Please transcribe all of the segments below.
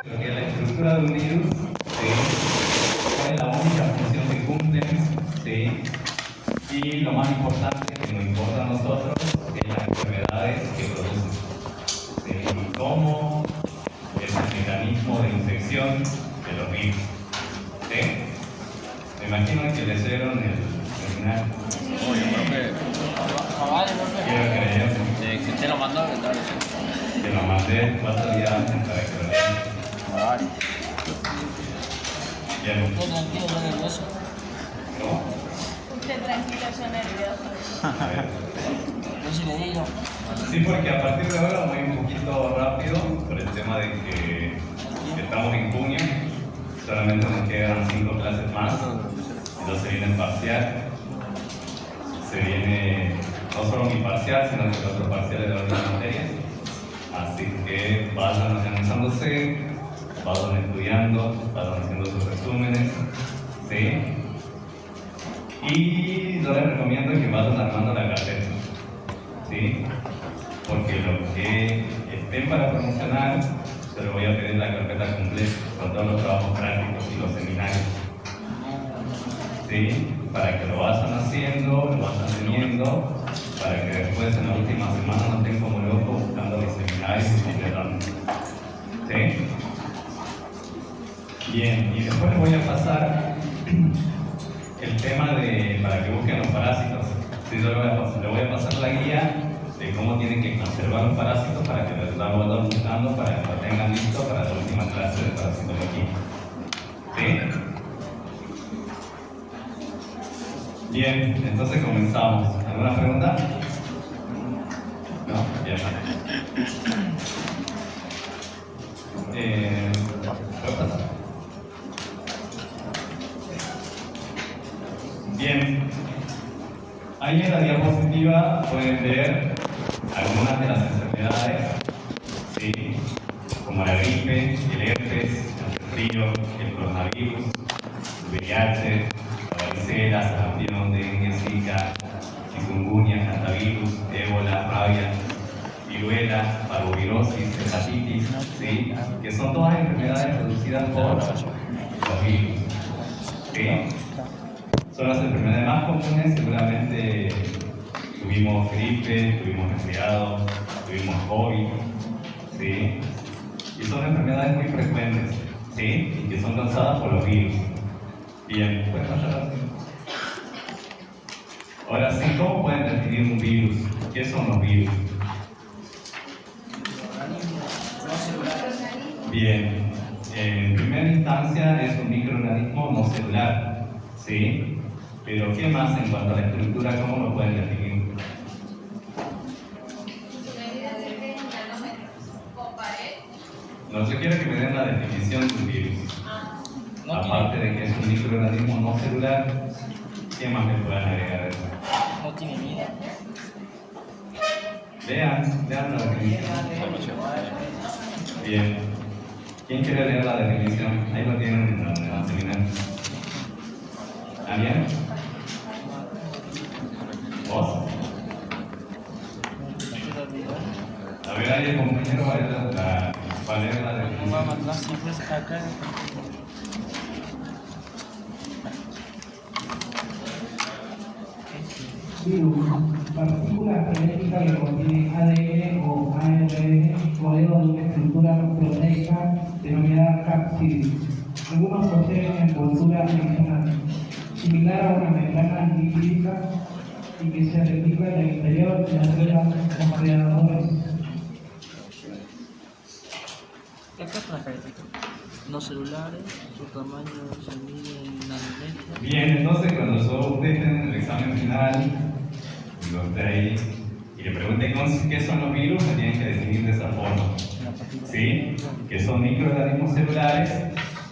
Lo que es la estructura de un virus, ¿sí? ¿Cuál es la única función que cumplen? ¿Sí? Y lo más importante, que nos importa a nosotros, es las enfermedades que producen. ¿Sí? Y cómo es el mecanismo de infección de los virus. ¿Sí? Me imagino que leyeron el seminario. Oye, profe. Quiero creer Que usted lo mandó, que tal vez. que lo mandé 4 días antes para que lo lean. Vale. Bien. Yo tranquilo, yo nervioso. ¿Cómo? Usted tranquilo, yo nervioso. A ver. Yo sí le digo. Sí, porque a partir de ahora voy un poquito rápido por el tema de que estamos en junio, solamente nos quedan 5 clases más, entonces viene el parcial, se viene no solo mi parcial, sino que los otros parciales de otras materias, así que vayan organizándose, vayan estudiando, vayan haciendo sus resúmenes, ¿sí? Y yo les recomiendo que vayan armando la carpeta, ¿sí? Porque lo que estén para promocionar, se lo voy a pedir la carpeta completa, con todos los trabajos prácticos y los seminarios. ¿Sí? Para que lo vayan haciendo, lo vayan teniendo, para que después en la última semana no estén como locos buscando los seminarios y completando. ¿Sí? Bien, y después les voy a pasar el tema de, para que busquen los parásitos. Sí, yo le voy a pasar la guía de cómo tienen que conservar los parásitos para que lo vayan buscando, para que lo tengan listo para la última clase de parasitología. ¿Sí? Bien, entonces comenzamos. ¿Alguna pregunta? No, bien. ¿Puedo pasar? Bien. Ahí en la diapositiva pueden ver algunas de las enfermedades, ¿sí? Como la gripe, el herpes, el resfrío, el coronavirus, el VIH, la varicela, sarampión, dengue, zika, chikungunya, hantavirus, ébola, rabia, viruela, parvovirosis, hepatitis, ¿sí? Que son todas enfermedades producidas por los virus, ¿sí? Son las enfermedades más comunes, seguramente tuvimos gripe, tuvimos resfriado, tuvimos COVID, ¿sí? Y son enfermedades muy frecuentes, ¿sí? Y que son causadas por los virus. Bien, ¿pueden pasar así? Ahora sí, ¿cómo pueden definir un virus? ¿Qué son los virus? Bien, en primera instancia es un microorganismo no celular, ¿sí? Pero ¿qué más en cuanto a la estructura? ¿Cómo lo pueden definir? No, yo quiero que me den la definición de un virus. Aparte de que es un microorganismo no celular, ¿qué más me pueden agregar a eso? No tiene vida. Vean la definición. Bien. ¿Quién quiere leer la definición? Ahí lo tienen en el seminario. ¿Alguien? ¿Vos? A ver, ahí el compañero va a leer la definición. Virus, partículas genéticas que contienen ADN o ARN rodeado de una estructura proteica denominada cápsid. Algunos poseen envoltura adicional, similar a una membrana lipídica y que se replica en el interior de las células como alrededores. ¿Qué es una característica? No celulares, su tamaño se mide en nanometros. Bien, entonces cuando ustedes tengan el examen final, y lo esté ahí, y le pregunten qué son los virus, se tienen que definir de esa forma. ¿Sí? Que son microorganismos celulares,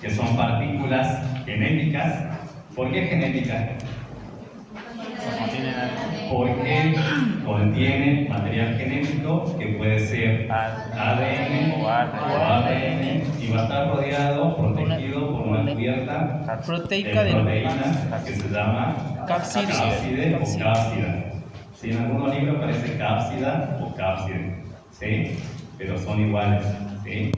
que son partículas genéticas. ¿Por qué genéticas? Porque contiene material genético que puede ser ADN o ARN y va a estar rodeado, protegido por una cubierta Proteica de de proteína que se llama cápside o cápsida. Sí, en algunos libros aparece cápsida o cápside, ¿sí? Pero son iguales, ¿sí?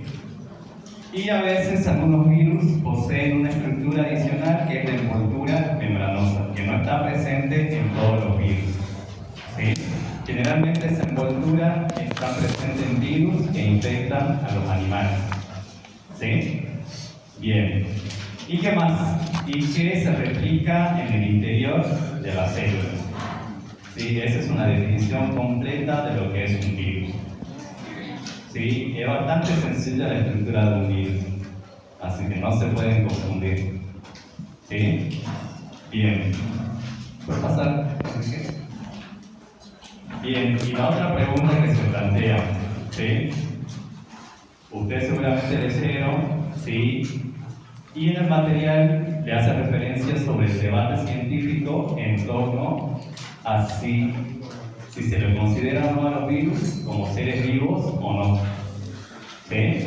Y a veces algunos virus poseen una estructura adicional que es la envoltura membranosa, que no está presente en todos los virus. ¿Sí? Generalmente esa envoltura está presente en virus que infectan a los animales. ¿Sí? Bien. ¿Y qué más? ¿Y qué se replica en el interior de las células? ¿Sí? Esa es una definición completa de lo que es un virus. ¿Sí? Es bastante sencilla la estructura de un virus, así que no se pueden confundir. ¿Sí? Bien. ¿Puede pasar? Bien, y la otra pregunta que se plantea, ¿sí? Ustedes seguramente leyeron, ¿sí? Y en el material le hace referencia sobre el debate científico en torno a si se le considera o no a los virus como seres vivos o no. ¿Sí?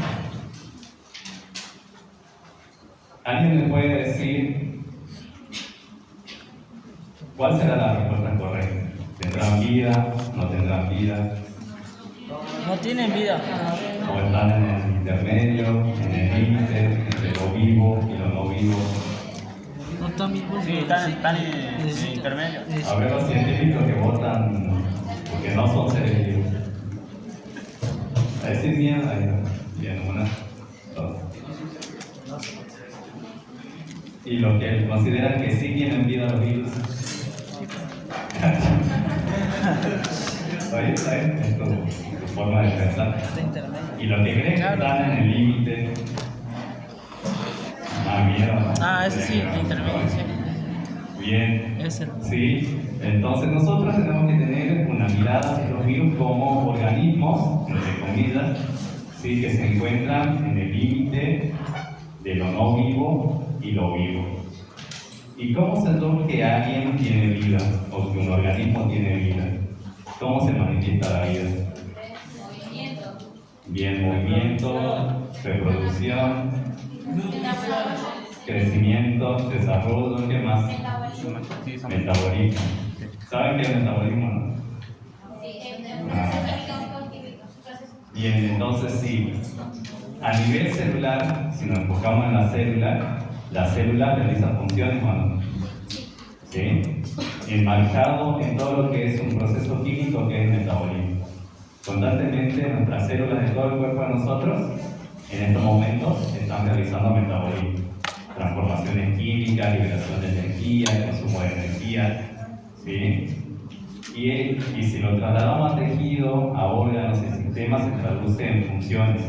¿Alguien me puede decir cuál será la respuesta correcta? ¿Tendrán vida? ¿No tendrán vida? No tienen vida. ¿O están en el intermedio, en el límite, entre lo vivo y lo no vivo? No están vivos. Sí, están en el intermedio. A ver los científicos que votan porque no son seres vivos. A decir bien, ahí va. Bien, una, dos. Y los que consideran que sí tienen vida los virus. Oye, ¿sabes? Es tu forma de pensar. Está intermedio. Y los que creen que están en el límite. Miedo. Ese sí, intermedio, sí. Bien. Ese. Sí, entonces nosotros tenemos que tener una mirada hacia los virus como organismos, entre comillas, ¿sí? Que se encuentran en el límite de lo no vivo y lo vivo. ¿Y cómo se nota que alguien tiene vida o que un organismo tiene vida? ¿Cómo se manifiesta la vida? Bien, movimiento, reproducción, crecimiento, desarrollo, ¿qué más? Metabolismo. ¿Saben qué es el metabolismo, no? Bien, entonces sí, a nivel celular, si nos enfocamos en la célula realiza funciones o no. ¿Sí? Enmarcado en todo lo que es un proceso químico que es el metabolismo. Constantemente nuestras células de todo el cuerpo de nosotros, en estos momentos, están realizando metabolismo. Transformaciones químicas, liberación de energía, consumo de energía, ¿sí? Y si lo trasladamos a tejido, a órganos y sistemas, se traduce en funciones,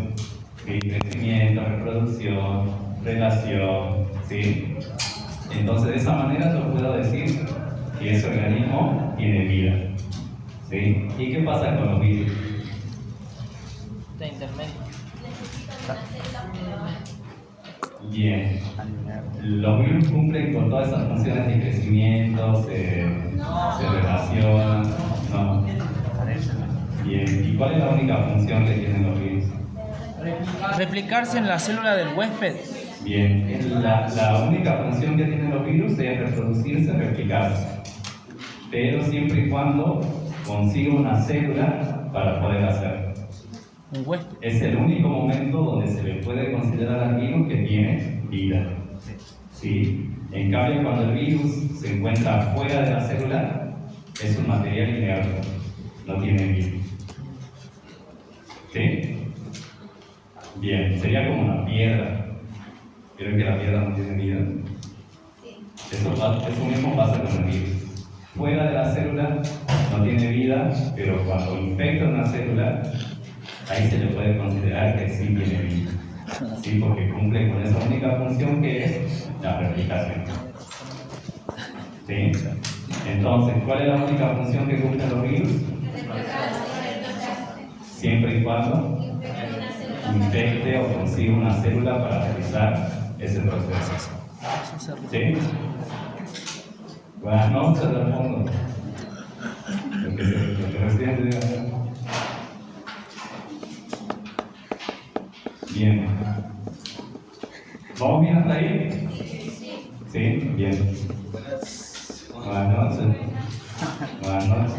¿sí? Crecimiento, reproducción, relación, ¿sí? Entonces, de esa manera yo puedo decir que ese organismo tiene vida, ¿sí? ¿Y qué pasa con los virus? Está intermedio. Bien, los virus cumplen con todas esas funciones de crecimiento, se relacionan, ¿no? Bien, ¿y cuál es la única función que tienen los virus? Replicarse en la célula del huésped. Bien, la única función que tienen los virus es reproducirse, replicarse, pero siempre y cuando consiga una célula para poder hacerlo. Un huésped. Es el único momento donde se le puede considerar al virus que tiene vida. ¿Sí? En cambio, cuando el virus se encuentra fuera de la célula, es un material inerte, no tiene vida. ¿Sí? Bien, sería como una piedra. ¿Vieron que la piedra no tiene vida? Eso mismo pasa con el virus. Fuera de la célula no tiene vida, pero cuando infecta una célula, ahí se le puede considerar que sí tiene vida, ¿sí? Porque cumple con esa única función que es la replicación. ¿Sí? Entonces, ¿cuál es la única función que cumplen los virus? Siempre y cuando infecte o consiga una célula para realizar ese proceso. ¿Sí? Buenas noches al fondo. Lo que recién te diga. Bien. ¿Vamos bien hasta ahí? Sí, bien. Buenas noches. Buenas noches.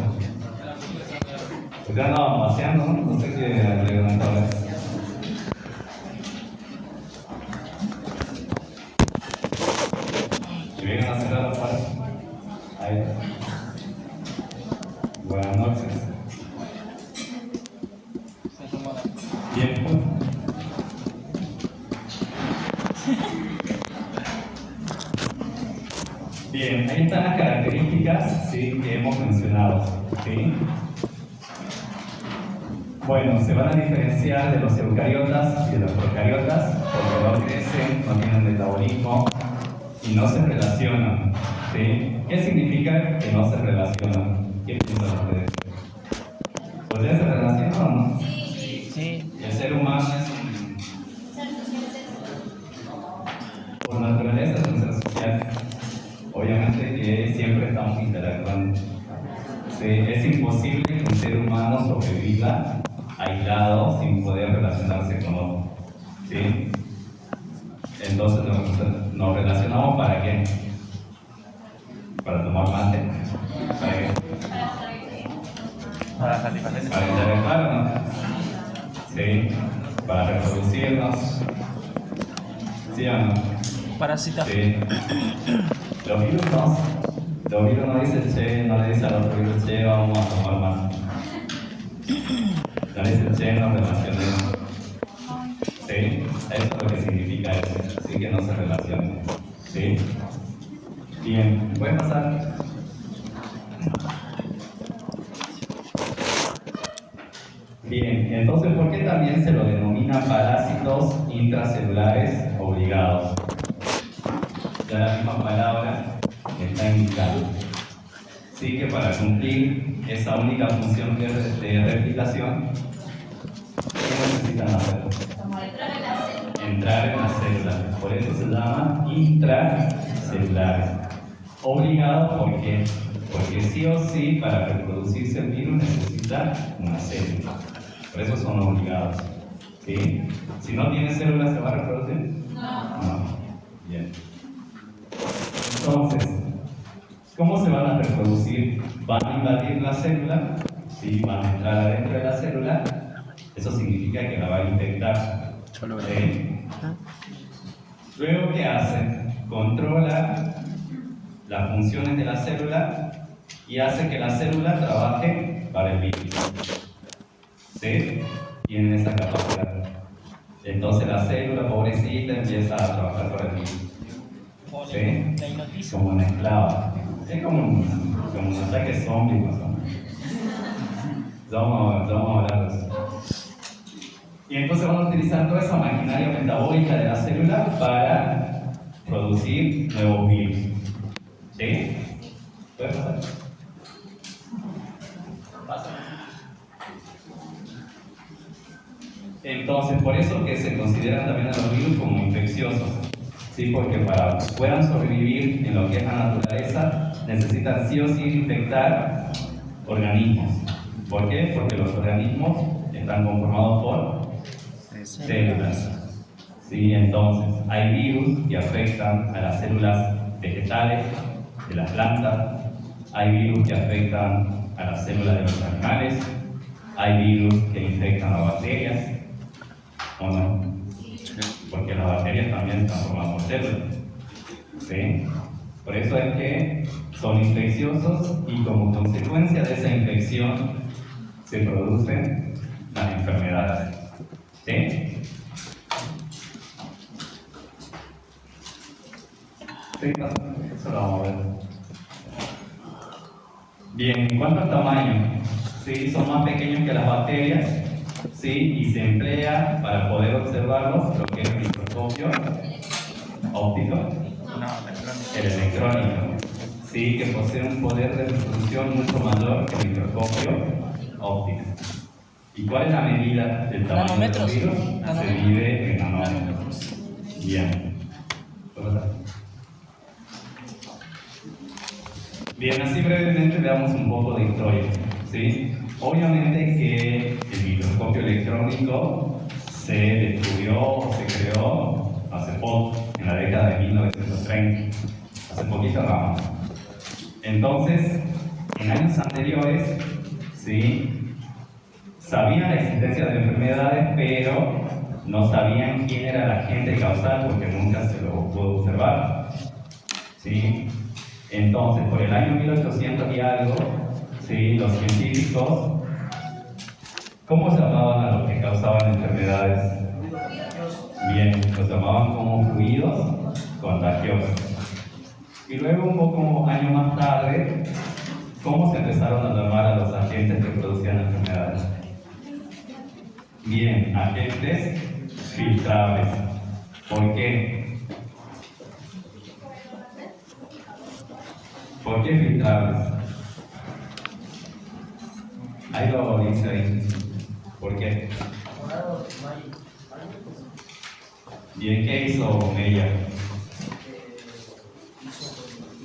Ustedes andaban paseando, ¿no? No sé qué le levantaba. llegan a cerrar la puerta. Ahí. Buenas noches. Bien, pues. Bien, ahí están las características, ¿sí?, que hemos mencionado, ¿sí? Bueno, se van a diferenciar de los eucariotas y de los procariotas porque no crecen, no tienen metabolismo y no se relacionan, ¿sí? ¿Qué significa que no se relacionan? ¿Qué piensan ustedes? ¿Pues ya se relacionan o no? Sí. El ser humano es por naturaleza es un ser social. Obviamente que siempre estamos interactuando. Sí, es imposible que un ser humano sobreviva aislado sin poder relacionarse con otro. ¿Sí? Entonces nos relacionamos ¿para qué? ¿Para tomar mate? ¿Para qué? Para satisfacer. Para interactuar, ¿no? Sí, para reproducirnos. ¿Sí o no? Parásita. Sí. Los virus no dicen, che, no le dicen al otro virus, che, vamos a tomar más. No le dicen, che, nos relacionemos. ¿Sí? Eso es lo que significa eso, así que no se relacionen. ¿Sí? Bien, ¿puede pasar? Bien, entonces, ¿por qué también se lo denomina parásitos intracelulares obligados? Ya la misma palabra está indicando. Sí, que para cumplir esa única función de replicación, ¿qué necesitan hacer? Entrar en la célula. Por eso se llama intracelulares. Obligados, ¿por qué? Porque sí o sí, para reproducirse el virus necesita una célula. Por eso son obligados. ¿Sí? Si no tiene células, ¿se va a reproducir? No. Bien. Entonces, ¿cómo se van a reproducir? Van a invadir la célula, ¿sí? Van a entrar adentro de la célula, eso significa que la va a infectar. ¿Sí? Luego, ¿qué hacen? Controla las funciones de la célula y hace que la célula trabaje para el virus. ¿Sí? Tienen esa capacidad. Entonces la célula, pobrecita, empieza a trabajar para el virus. ¿Sí? Como una esclava. Es como un ataque zombie, más o menos. Ya vamos a hablar de eso. Y entonces vamos a utilizar toda esa maquinaria metabólica de la célula para producir nuevos virus. ¿Sí? ¿Puede pasar? Pasa. Entonces, por eso que se consideran también a los virus como infecciosos. ¿Sí? Porque para que puedan sobrevivir en lo que es la naturaleza, necesitan sí o sí infectar organismos. ¿Por qué? Porque los organismos están conformados por células. ¿Sí? Entonces, hay virus que afectan a las células vegetales de las plantas, hay virus que afectan a las células de los animales, hay virus que infectan a bacterias, ¿o no? Porque las bacterias también están formadas por células. ¿Sí? Por eso es que son infecciosos y como consecuencia de esa infección se producen las enfermedades. ¿Sí? Sí, eso lo vamos a ver. Bien, en cuanto al tamaño, ¿sí? Son más pequeños que las bacterias, ¿sí? Y se emplea para poder observarlos lo que es el microscopio óptico, el electrónico, ¿sí? Que posee un poder de resolución mucho mayor que el microscopio óptico. ¿Y cuál es la medida del tamaño de los virus? Se mide en nanómetros. Bien. Bien, así brevemente veamos un poco de historia. ¿Sí? Obviamente que el microscopio electrónico se descubrió o se creó hace poco, en la década de 1930, hace poquito nada más. Entonces, en años anteriores, ¿sí? Sabían la existencia de enfermedades, pero no sabían quién era el agente causal porque nunca se lo pudo observar. ¿sí? Entonces, por el año 1800 y algo, ¿sí? Los científicos, ¿cómo se llamaban a los que causaban enfermedades? Bien, los llamaban como fluidos contagiosos. Y luego, un poco años más tarde, ¿cómo se empezaron a llamar a los agentes que producían enfermedades? Bien, agentes filtrables. ¿Por qué? ¿Por qué filtrables? Ahí lo dice ahí. ¿Por qué? Bien, ¿qué hizo Meyer?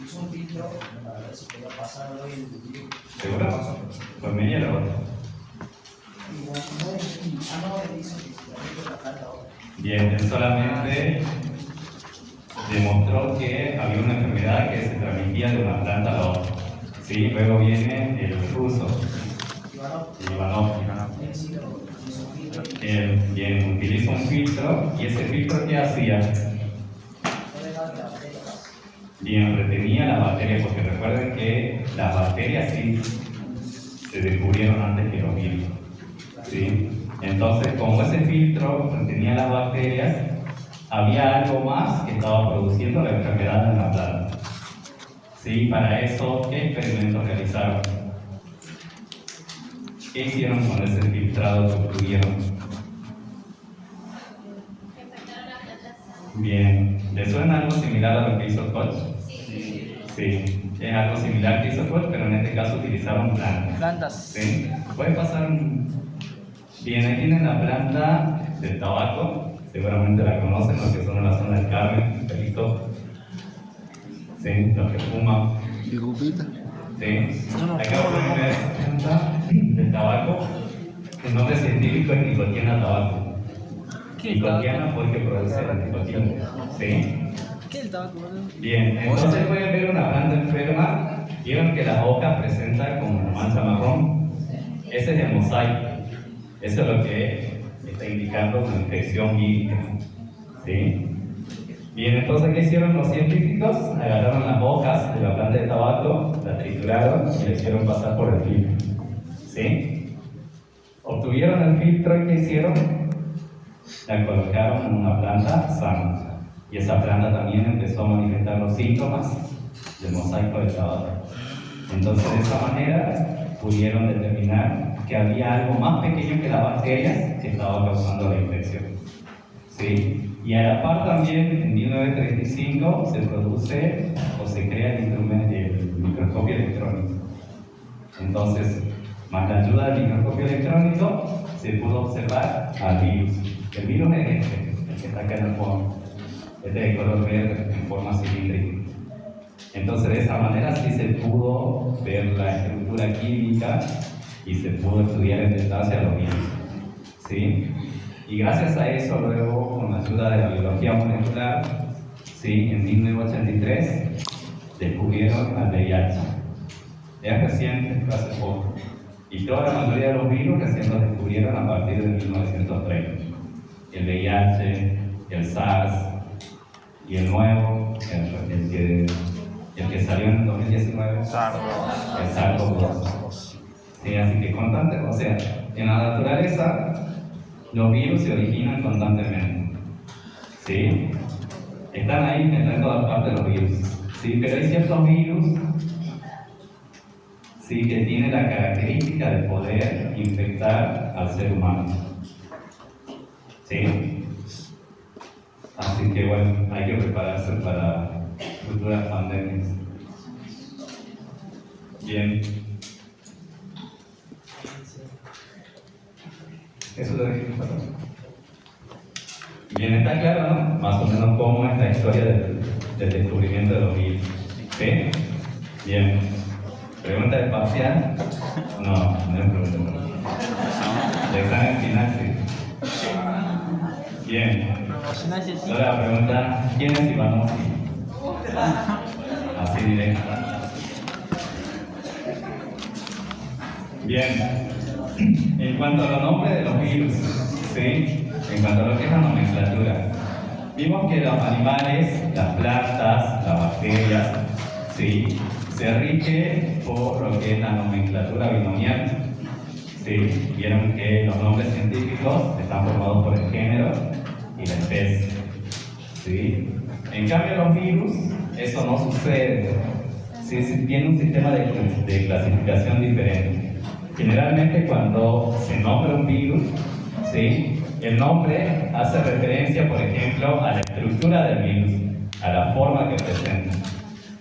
Hizo un filtro para ver si podía pasar hoy el virus. ¿Seguro? Pues Meyer o otro. No, hizo que si la gente la planta ahora. Bien, él solamente demostró que había una enfermedad que se transmitía de una planta a la otra. Sí, luego viene el ruso, Ivanov. Él bien, utiliza un filtro, y ese filtro ¿qué hacía? Bien, retenía las bacterias, porque recuerden que las bacterias sí se descubrieron antes que los virus. ¿Sí? Entonces, como ese filtro retenía las bacterias, había algo más que estaba produciendo la enfermedad en la planta. ¿Sí? Para eso, ¿qué experimentos realizaron? ¿Qué hicieron con ese filtrado que obtuvieron? Bien, ¿le suena algo similar a lo que hizo Koch? Sí, es algo similar que hizo Koch, pero en este caso utilizaron plantas. Plantas. ¿Sí? Puede pasar Bien, aquí tienen la planta del tabaco, seguramente la conocen, los que son en la zona del Carmen, Perito. Sí, los que fuman. ¿Y Rupita? Sí. Yo no Acá fumo, pueden no. ver planta del tabaco. El nombre científico es nicotina tabaco. ¿Qué Nicotina porque produce la nicotina. Sí. ¿Qué es el tabaco? Bien, entonces pueden ver una planta enferma. Vieron que las hojas presentan como una mancha marrón. Ese es el mosaico. Eso es lo que está indicando una infección vírica. ¿Sí? Bien, entonces, ¿qué hicieron los científicos? Agarraron las hojas de la planta de tabaco, la trituraron y la hicieron pasar por el filtro. ¿Sí? Obtuvieron el filtro y ¿qué hicieron? La colocaron en una planta sana. Y esa planta también empezó a manifestar los síntomas del mosaico de tabaco. Entonces, de esa manera, pudieron determinar que había algo más pequeño que las bacterias que estaba causando la infección. ¿Sí? Y a la par también, en 1935, se produce o se crea el microscopio electrónico. Entonces, más la ayuda del microscopio electrónico, se pudo observar al virus. El virus es este, el que está acá en el fondo. Este de color verde, en forma cilíndrica. Entonces, de esa manera sí se pudo ver la estructura química y se pudo estudiar en detalle a los virus. ¿Sí? Y gracias a eso, luego, con la ayuda de la biología molecular, ¿sí? En 1983, descubrieron al VIH. Es reciente, fue hace poco. Y toda la mayoría de los virus recién los descubrieron a partir de 1930. El VIH, el SARS y el nuevo, el que salió en 2019, el SARS-CoV-2. Sí, así que constante, o sea, en la naturaleza los virus se originan constantemente. ¿Sí? Están ahí, están en todas partes los virus. ¿Sí? Pero hay ciertos virus, ¿sí?, que tienen la característica de poder infectar al ser humano. ¿Sí? Así que bueno, hay que prepararse para futuras pandemias. Bien. Eso lo dejé pasar. Bien, está claro, ¿no? Más o menos cómo es la historia del descubrimiento de los virus. ¿Sí? Bien. ¿Pregunta de parcial? No, no es pregunta. De examen final, sí. Bien. Ahora la pregunta, ¿quién es Ivanov? Así directo. Bien. En cuanto a los nombres de los virus, ¿sí? En cuanto a lo que es la nomenclatura, Vimos que los animales, las plantas, las bacterias, ¿sí? Se rigen por lo que es la nomenclatura binomial. ¿Sí? Vieron que los nombres científicos están formados por el género y la especie. ¿Sí? En cambio, los virus, eso no sucede. ¿Sí? Tiene un sistema de clasificación diferente. Generalmente, cuando se nombra un virus, ¿sí? El nombre hace referencia, por ejemplo, a la estructura del virus, a la forma que presenta.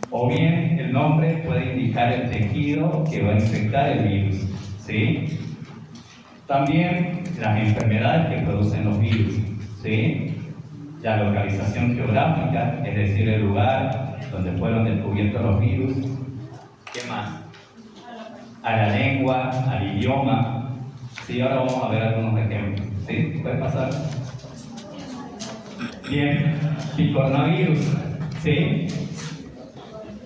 O bien, el nombre puede indicar el tejido que va a infectar el virus, ¿sí? También las enfermedades que producen los virus, ¿sí? La localización geográfica, es decir, el lugar donde fueron descubiertos los virus. ¿Qué más? A la lengua, al idioma. Sí, ahora vamos a ver algunos ejemplos. ¿Sí? ¿Puede pasar? Bien, picornavirus. ¿Sí?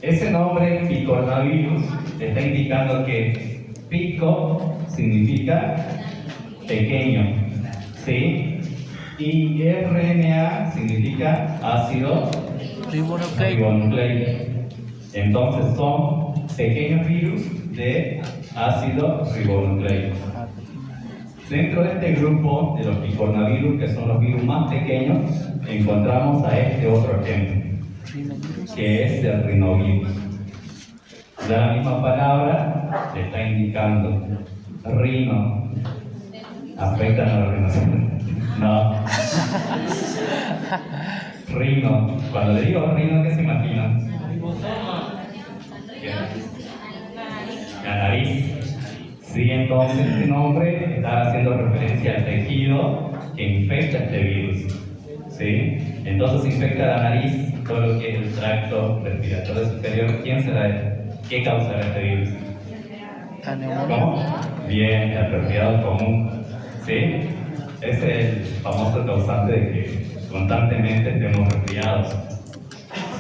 Ese nombre, picornavirus, está indicando que pico significa pequeño. ¿Sí? Y RNA significa ácido ribonucleico. Entonces son pequeños virus de ácido ribonucleico. Dentro de este grupo de los picornavirus, que son los virus más pequeños, encontramos a este otro ejemplo, que es el rinovirus. Ya la misma palabra le está indicando rino. ¿Afectan a los rinocerontes? No. Rino. Cuando le digo rino, ¿qué se imaginan? La nariz. Sí, entonces este nombre está haciendo referencia al tejido que infecta este virus. ¿Sí? Entonces infecta la nariz, todo lo que es el tracto respiratorio superior. ¿Quién será él? ¿Qué causará este virus? ¿Cómo? Bien, el resfriado común. ¿Sí? Ese es el famoso causante de que constantemente estemos resfriados.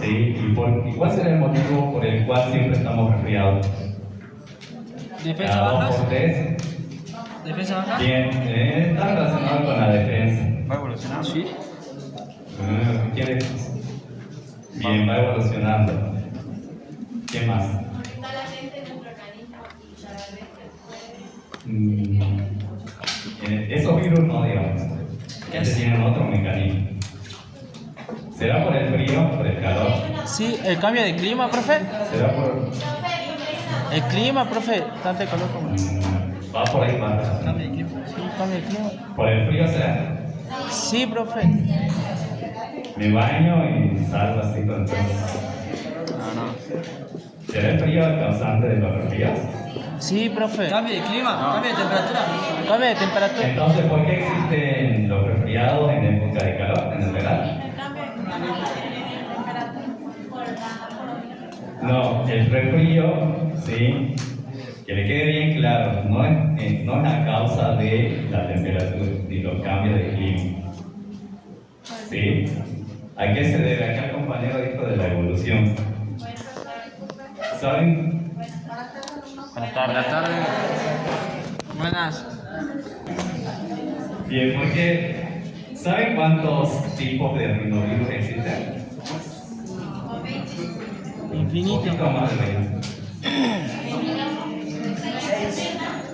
¿Sí? ¿Y cuál será el motivo por el cual siempre estamos resfriados? ¿Defensa Cada bajas? 2 por 3. ¿Defensa baja? Bien, está relacionado con la defensa. ¿Va evolucionando? Sí. ¿Qué quieres? Bien, va evolucionando. ¿Qué más? Esos virus no, digamos. Estos tienen otro mecanismo. ¿Será por el frío, por el calor? Sí, el cambio de clima, profe. ¿Será por...? El clima, profe. Tanto calor como. Va por ahí más. Cambio de clima. Sí, cambio de clima. ¿Por el frío será? Sí, profe. Me baño y salgo así con todo. ¿Será el frío el causante de los resfriados? Sí, profe. Cambio de clima, cambio de temperatura. Cambio de temperatura. Entonces, ¿por qué existen los resfriados en época de calor, en el verano? No, el resfrío, sí, que le quede bien claro, no es a causa de la temperatura ni los cambios de clima. ¿Sí? ¿A qué se debe? Acá el compañero dijo de la evolución. ¿Saben? Buenas tardes. Buenas. Bien, porque ¿saben cuántos tipos de rinovirus existen? Un Infinito. poquito más de 20.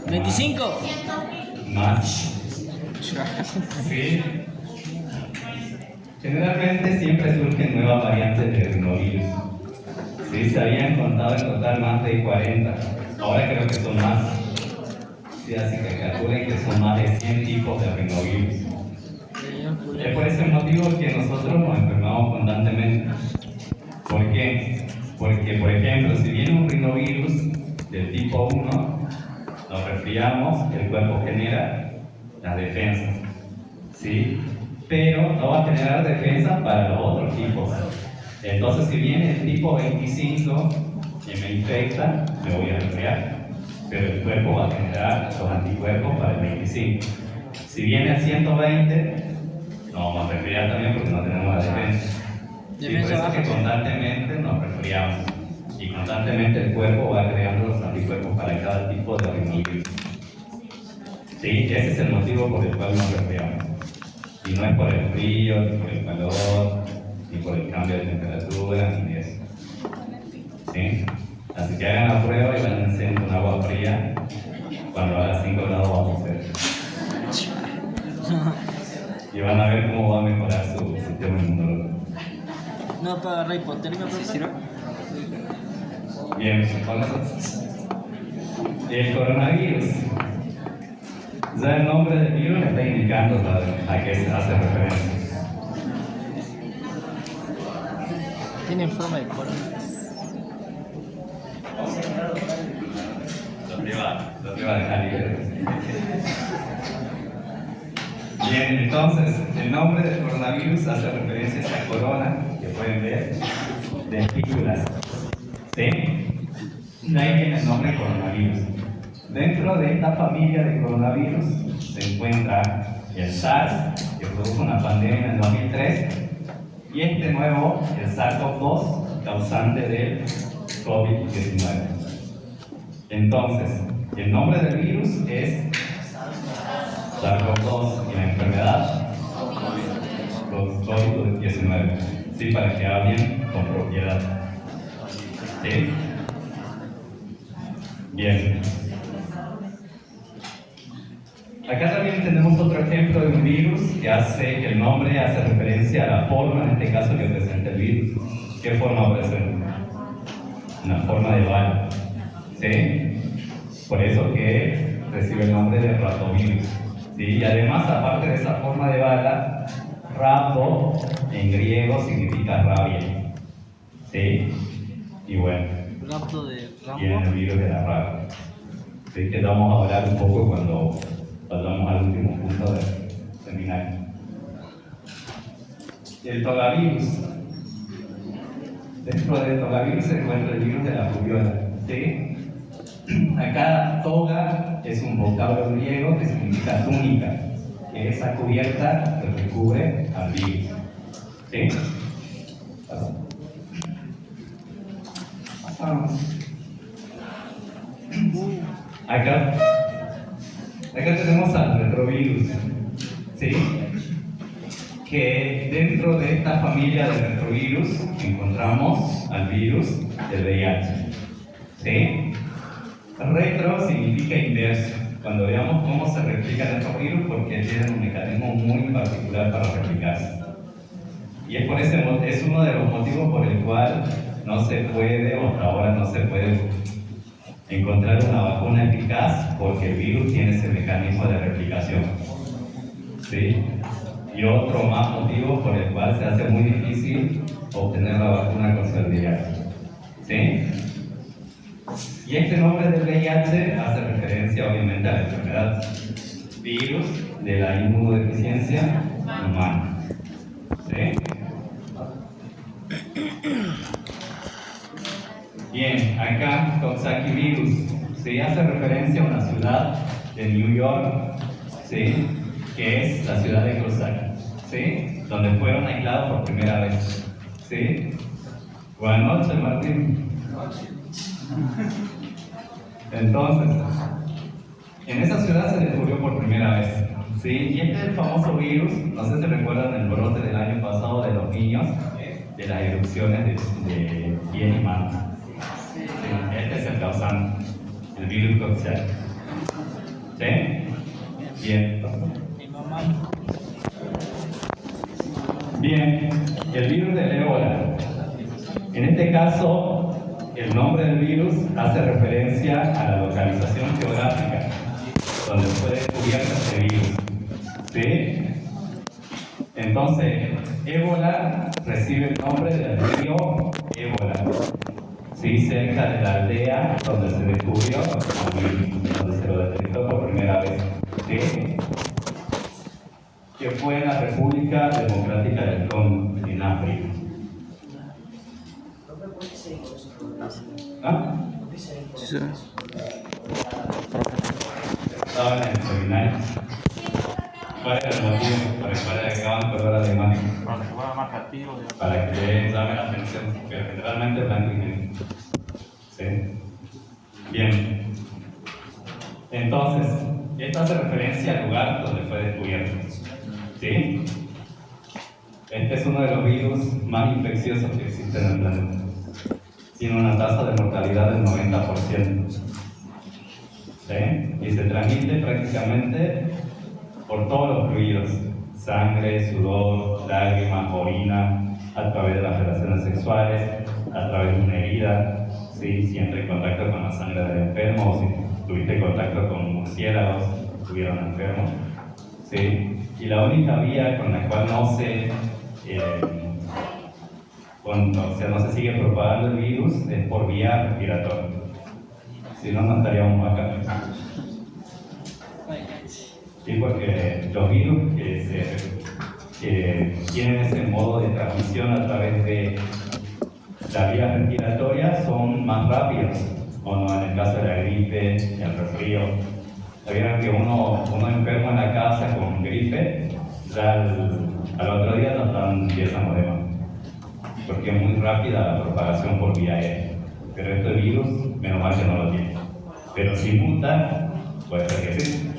25. Más. Sí. Generalmente siempre surgen nuevas variantes de rinovirus. Sí, se habían contado en total más de 40. Ahora creo que son más. Sí, así que calculen que son más de 100 tipos de rinovirus. Es por ese motivo que nosotros nos enfermamos constantemente. ¿Por qué? Porque, por ejemplo, si viene un rinovirus del tipo 1, nos resfriamos, el cuerpo genera las defensas. ¿Sí? Pero no va a generar defensas para los otros tipos. Entonces, si viene el tipo 25 que me infecta, me voy a resfriar. Pero el cuerpo va a generar los anticuerpos para el 25. Si viene el 120, nos vamos a resfriar también porque no tenemos la defensa. Sí, por eso es que constantemente nos resfriamos. Y constantemente el cuerpo va creando los anticuerpos para cada tipo de rinovirus. Sí, ese es el motivo por el cual nos resfriamos. Y no es por el frío, ni por el calor, ni por el cambio de temperatura, ni de eso. ¿Sí? Así que hagan la prueba y bañense con agua fría. Cuando haga 5 grados vamos a hacer. Y van a ver cómo va a mejorar su sistema inmunológico. No para agarrar hipotermia, profesor. Bien, entonces, el coronavirus. Ya el nombre del virus está indicando a qué se hace referencia. Tiene forma de corona. Lo que va a dejar libre. Bien, entonces, el nombre del coronavirus hace referencia a esa corona que pueden ver de espículas. ¿Sí? De ahí viene el nombre coronavirus. Dentro de esta familia de coronavirus se encuentra el SARS, que produjo una pandemia en el 2003, y este nuevo, el SARS-CoV-2, causante del COVID-19. Entonces, el nombre del virus es SARS-CoV-2 y la enfermedad COVID-19. Sí, para que hablen con propiedad. ¿Sí? Bien. Acá también tenemos otro ejemplo de un virus que el nombre hace referencia a la forma, en este caso, que presenta el virus. ¿Qué forma presenta? Una forma de bala. ¿Sí? Por eso que recibe el nombre de ratovirus. ¿Sí? Y además, aparte de esa forma de bala, rato en griego significa rabia. ¿Sí? Y bueno, Rapto de tiene el Rambo. virus de la rabia. ¿Sí? Que vamos a hablar un poco cuando pasamos al último punto del seminario. El togavirus. Dentro del togavirus se encuentra el virus de la rubiola. ¿Sí? Acá toga es un vocablo griego que significa túnica, que es esa cubierta que recubre al virus. ¿Sí? Acá tenemos al retrovirus, ¿sí? Que dentro de esta familia de retrovirus encontramos al virus del VIH, ¿sí? Retro significa inverso. Cuando veamos cómo se replica el retrovirus, porque tiene un mecanismo muy particular para replicarse. Y es es uno de los motivos por el cual no se puede, o hasta ahora no se puede encontrar una vacuna eficaz, porque el virus tiene ese mecanismo de replicación. ¿Sí? Y otro más motivo por el cual se hace muy difícil obtener la vacuna contra el VIH. ¿Sí? Y este nombre del VIH hace referencia obviamente a la enfermedad virus de la inmunodeficiencia humana. ¿Sí? Bien, acá Coxsackie virus se hace referencia a una ciudad de New York, ¿sí? Que es la ciudad de Coxsackie, ¿sí? Donde fueron aislados por primera vez. ¿Sí? Buenas noches, Martín. Entonces, en esa ciudad se descubrió por primera vez. ¿Sí? Y este es el famoso virus, no sé si recuerdan el brote del año pasado de los niños, de las erupciones de piel y manos. ¿Sí? Este es el causante, el virus Coxsackie. ¿Sí? Bien. Mi mamá. Bien, el virus del ébola. En este caso, el nombre del virus hace referencia a la localización geográfica donde fue descubierto este virus. ¿Sí? Entonces, ébola recibe el nombre del río Ébola, ¿sí? Cerca de la aldea donde se descubrió el virus, donde se lo detectó por primera vez. ¿Sí? Que fue en la República Democrática del Congo, en África. ¿Ah? Sí. Estaba en el seminario. ¿Cuál era el motivo por el cual agregaban color alemán? Para que fuera más activo. Para que les llame la atención, pero generalmente blanco y negro. ¿Sí? Bien. Entonces, esto hace referencia al lugar donde fue descubierto. ¿Sí? Este es uno de los virus más infecciosos que existen en el planeta. Tiene una tasa de mortalidad del 90%. ¿Sí? Y se transmite prácticamente por todos los fluidos: sangre, sudor, lágrimas, orina, a través de las relaciones sexuales, a través de una herida, ¿sí? Si entra en contacto con la sangre del enfermo o si tuviste contacto con murciélagos que estuvieron enfermos, ¿sí? Y la única vía con la cual no se sigue propagando el virus es por vía respiratoria. Si no, no estaríamos acá. Sí, porque los virus que tienen ese modo de transmisión a través de la vía respiratoria son más rápidos, o no, en el caso de la gripe, el resfrío. Sabían que uno enfermo en la casa con gripe, ya al otro día empieza a morir, porque es muy rápida la propagación por vía aérea. Pero este virus, menos mal que no lo tiene. Pero si muta, puede ser que sí.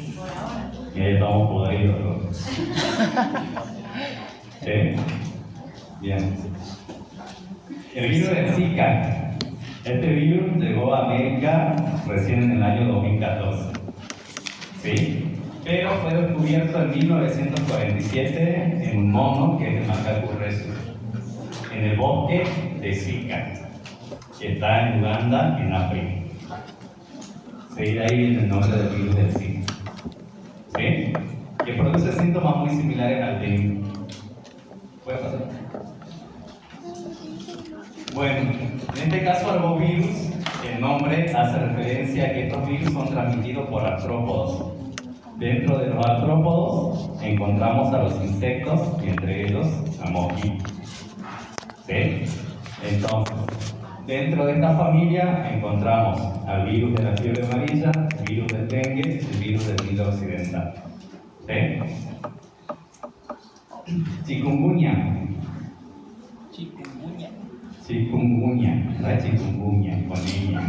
Y ahí estamos podridos todos. ¿Sí? Bien. El virus del Zika. Este virus llegó a América recién en el año 2014. ¿Sí? Pero fue descubierto en 1947 en un mono que es el macaco rhesus, en el bosque de Zika, que está en Uganda, en África. ¿Sí? De ahí viene el nombre del virus del Zika. ¿Sí? Que produce síntomas muy similares al dengue. ¿Puede pasar? Bueno, en este caso arbovirus, el nombre hace referencia a que estos virus son transmitidos por artrópodos. Dentro de los artrópodos encontramos a los insectos y entre ellos a mosquitos. ¿Sí? Entonces, dentro de esta familia encontramos al virus de la fiebre amarilla, el virus del dengue y el virus del Nilo occidental. ¿Sí? Chikungunya. Chikungunya, no es chikungunya, con niña.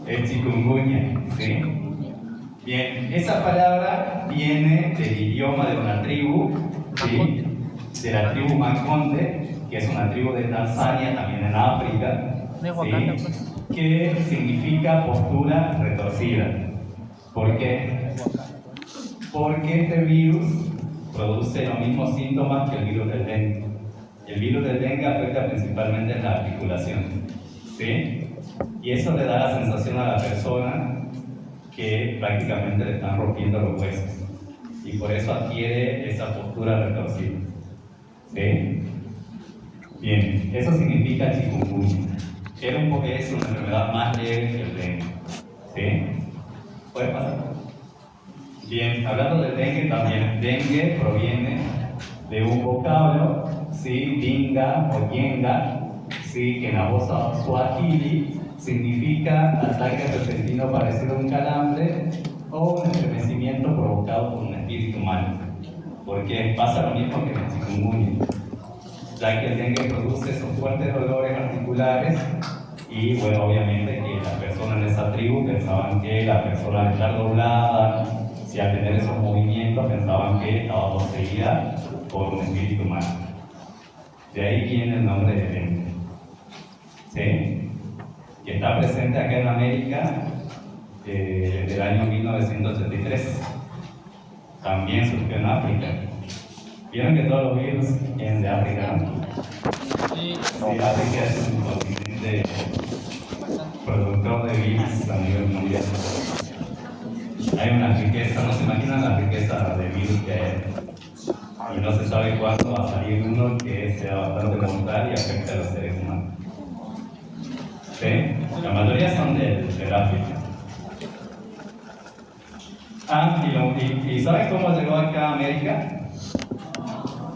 Es chikungunya, ¿sí? Bien, esa palabra viene del idioma de una tribu, ¿sí? De la tribu Makonde, que es una tribu de Tanzania, también en África, ¿sí? Que significa postura retorcida. ¿Por qué? Porque este virus produce los mismos síntomas que el virus del dengue. El virus del dengue afecta principalmente en la articulación, ¿sí? Y eso le da la sensación a la persona que prácticamente le están rompiendo los huesos, y por eso adquiere esa postura retorcida, ¿sí? Bien, eso significa chikungunya. Es una enfermedad más leve que el dengue, ¿sí? ¿Puede pasar? Bien, hablando del dengue también, dengue proviene de un vocablo, ¿sí? Dinga o yenga, ¿sí? Que en la voz suajili significa ataque repentino parecido a un calambre o un estremecimiento provocado por un espíritu malo. Porque pasa lo mismo que en el chikungunya, ya que el dengue produce esos fuertes dolores articulares y, bueno, obviamente que las personas en esa tribu pensaban que la persona al estar doblada, si al tener esos movimientos, pensaban que estaba poseída por un espíritu malo. De ahí viene el nombre de dengue, ¿sí? Que está presente acá en América desde el año 1983. También surgió en África. Vieron que todos los virus vienen de África, ¿no? Sí, África es un continente productor de virus a nivel mundial. Hay una riqueza, no se imaginan la riqueza de virus que hay. Y no se sabe cuándo va a salir uno que sea bastante mortal y afecte a los seres humanos. ¿Sí? La mayoría son del África. ¿Y saben cómo llegó acá a América?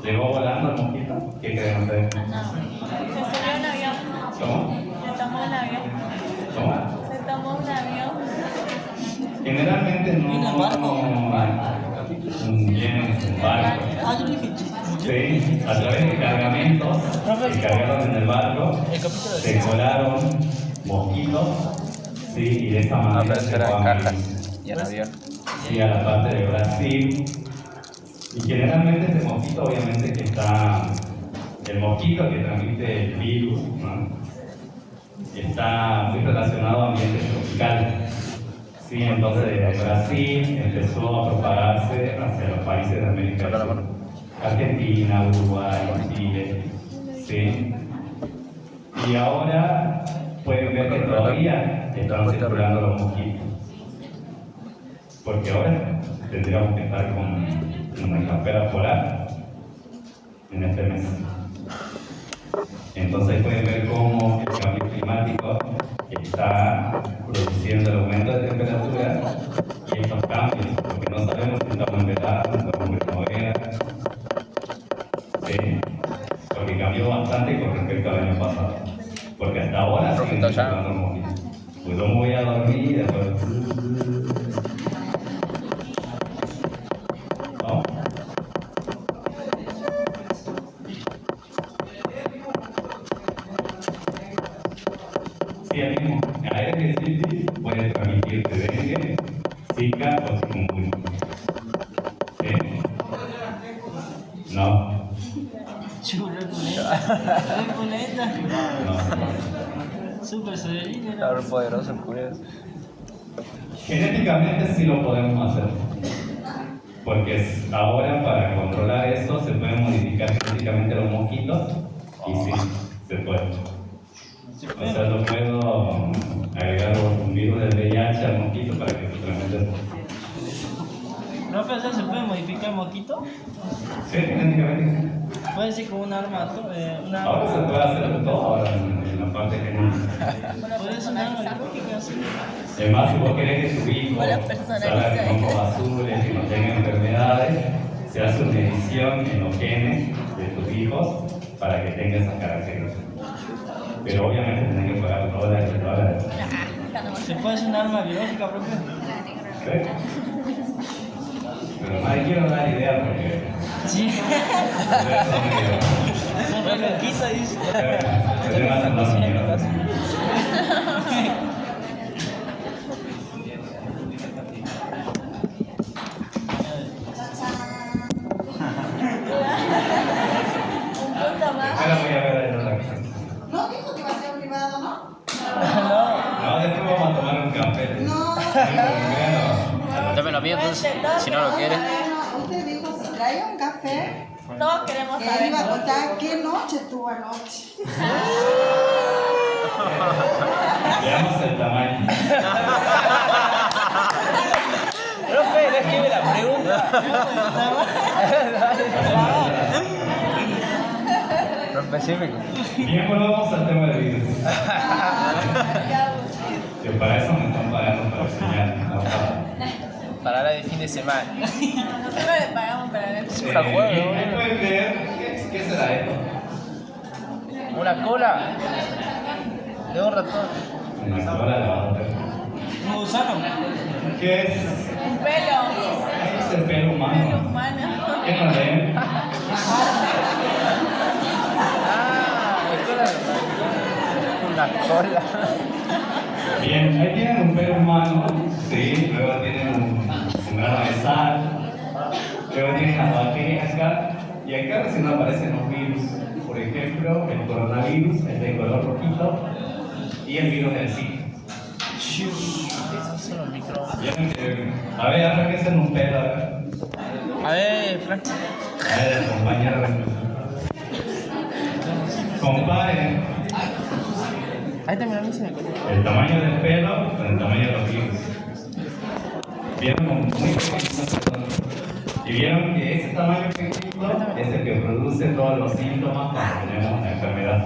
¿Llegó volando el mosquito? ¿Qué creen ustedes? Se subió un avión. ¿Cómo? Se tomó un avión. ¿Cómo? Se tomó un avión. Generalmente no viene en barco. Sí, a través de cargamentos que cargaron en el barco, se colaron mosquitos, sí, y de esta manera se van y en avión. sí, a la parte de Brasil, Y generalmente este mosquito, obviamente que está, el mosquito que transmite el virus, ¿no? Está muy relacionado a ambientes tropicales. Sí, entonces Brasil empezó a propagarse hacia los países de América del Sur. Argentina, Uruguay, Chile, sí. Y ahora pueden ver que todavía están circulando los mosquitos. Porque ahora tendríamos que estar con una campera polar en este mes. Entonces pueden ver cómo el cambio climático está produciendo el aumento de temperatura y estos cambios, porque no sabemos si estamos en verano, estamos en primavera. Sí, porque cambió bastante con respecto al año pasado. Porque hasta ahora siguen circulando los mosquitos. Pues yo me voy a dormir y después... ¿No? Sí, el mismo. Aedes aegypti puede transmitirte dengue, zika o chikungunya. ¿Sí? No. Chulo, el puneta. No. Super severino. Claro, poderoso el curioso. Genéticamente sí lo podemos hacer. Porque ahora para controlar eso se pueden modificar genéticamente los mosquitos y sí, se puede. O sea, yo puedo agregar un virus del VIH al mosquito para que se transmita. ¿No, pero se puede modificar el mosquito? Sí, genéticamente. Puede ser como un arma, una... Ahora se puede hacer todo ahora en la parte genética. Puede ser un arma biológica, sí. Además, si vos querés que tu hijo salga con ojos azules, que no tenga enfermedades, se hace una edición en los genes de tus hijos para que tenga esas características. Pero obviamente tenés que pagar $100. ¿Se puede hacer un arma biológica propia? ¿Sí? Pero nadie quiero dar idea porque... Sí. ustedes son medio... Son re loquitos, dice. Ustedes hacen más miedo. Un punto más. Ahora voy a ver en otra cosa. No dijo que iba a ser privado, ¿no? No, después vamos a tomar un café. No. Yo me lo pido entonces, si no lo quiere. Bueno, usted dijo si trae un café, Todos queremos él saber. iba a contar qué noche tuvo anoche. Veamos el tamaño. Profe, no escribe la pregunta. Profe, específico. Bien, volvamos al tema del virus. Que para eso me están pagando para enseñar. No, Para la de fin de semana. Nosotros le pagamos para ver. Una hueá, bien, ¿no? ahí pueden ver, ¿qué será esto? Una cola de un ratón. Una cola de batata. ¿Un gusano? ¿Qué es? Un pelo. Es el pelo Pelo humano. humano. ¿Qué nos ven? Ah, una cola. Bien, ahí tienen un pelo humano, sí, luego tienen un grano de sal, luego tienen las bacterias acá, y acá recién aparecen los virus. Por ejemplo, el coronavirus es de color rojito y el virus del Zika. Esos son los micrófonos. ¿Vieron que? A ver, arranquense en un pelo acá. A ver, Frank. A ver, compañero. Comparen Ahí también la misa. el tamaño del pelo con el tamaño de los virus. Vieron como muy pequeñitos. Y vieron que ese tamaño pequeñito es el que produce todos los síntomas cuando tenemos la enfermedad.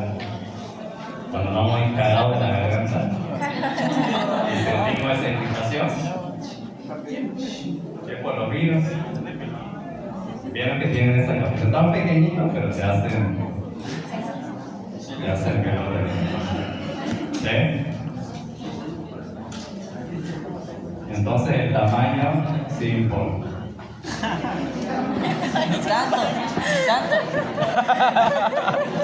Cuando vamos encagados de la garganta y sentimos esa irritación, que es por los virus. Vieron que tienen esa capacidad tan pequeñita, pero se hacen que no te... ¿Sí? Entonces el tamaño sí importa. Tanto.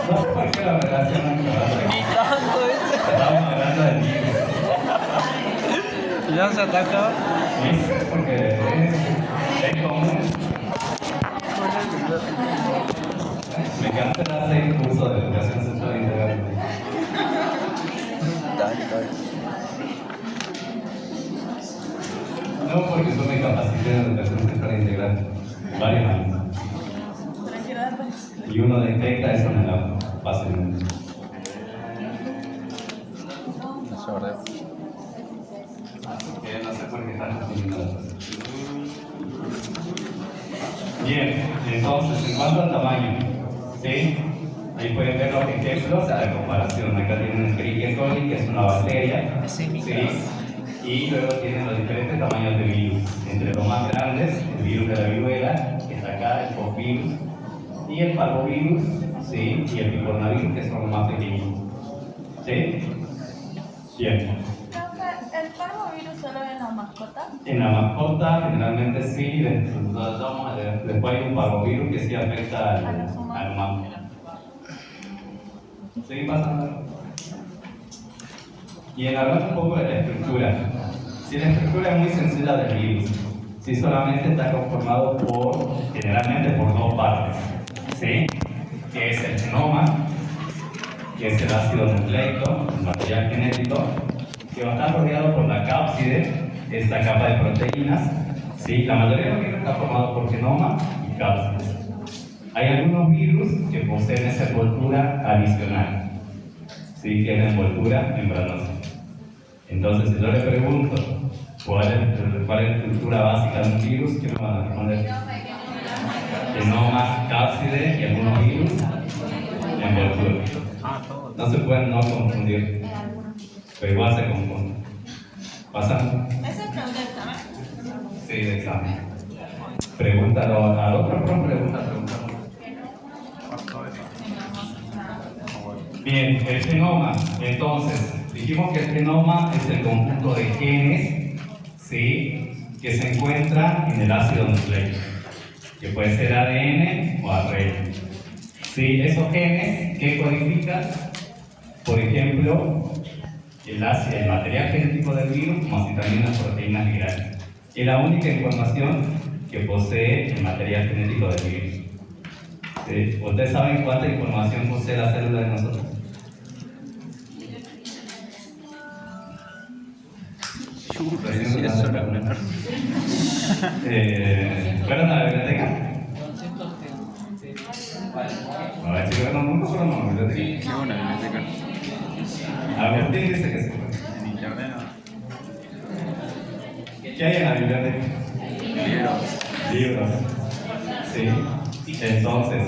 No sé por qué la relacionan con la otra. Ni tanto ese. Estamos hablando del virus. Ya se atacó. Sí, porque es común. Me cancelaste el curso de educación sexual integral. No, porque yo me capacité en educación sexual integral varios años. Y uno detecta eso en la fácilmente. Que no sé por qué están haciendo las cosas. Bien, entonces, en cuanto al tamaño, ¿sí? Ahí pueden ver los ejemplos a la comparación. Acá tienen el Escherichia coli, que es una bacteria, ¿sí? Y luego tienen los diferentes tamaños de virus. Entre los más grandes, el virus de la viruela, que está acá, el povirus, y el parvovirus, ¿sí? Y el picornavirus, que son los más pequeñitos. ¿Sí? Bien. ¿El parvovirus solo en las mascotas? En la mascota, generalmente sí. Después hay un parvovirus que sí afecta al humano. ¿Sí? Pasando. Y en hablar un poco de la estructura. Si la estructura es muy sencilla del virus, si solamente está conformado generalmente por dos partes, ¿sí? Que es el genoma, que es el ácido nucleico, el material genético, que va a estar rodeado por la cápside, esta capa de proteínas, ¿sí? La mayoría de los virus está formado por genoma y cápside. Hay algunos virus que poseen esa envoltura adicional, ¿sí? Que es la envoltura membranosa. Entonces, si yo le pregunto cuál es la estructura básica de un virus, ¿qué me van a responder? Genoma, cápside y algunos virus, envoltura. No se pueden no confundir, pero igual se confunden. ¿Pasan? ¿Esa es pregunta de examen? Sí, de examen. Pregúntalo al otro, pregunta. Bien, el genoma. Entonces, dijimos que el genoma es el conjunto de genes, ¿sí? Que se encuentra en el ácido nucleico, que puede ser ADN o ARN. ¿Sí? Esos genes, ¿qué codifican? Por ejemplo, el material genético del virus, como así también las proteínas virales. Es la única información que posee el material genético del virus. ¿Sí? ¿Ustedes saben cuánta información posee la célula de nosotros? ¿Fueron a la biblioteca? A ver, si fueron nunca fueron a la biblioteca. Qué buena biblioteca. Agustín dice que sí. En internet ¿Qué hay en la biblioteca? Libros. Sí. Entonces,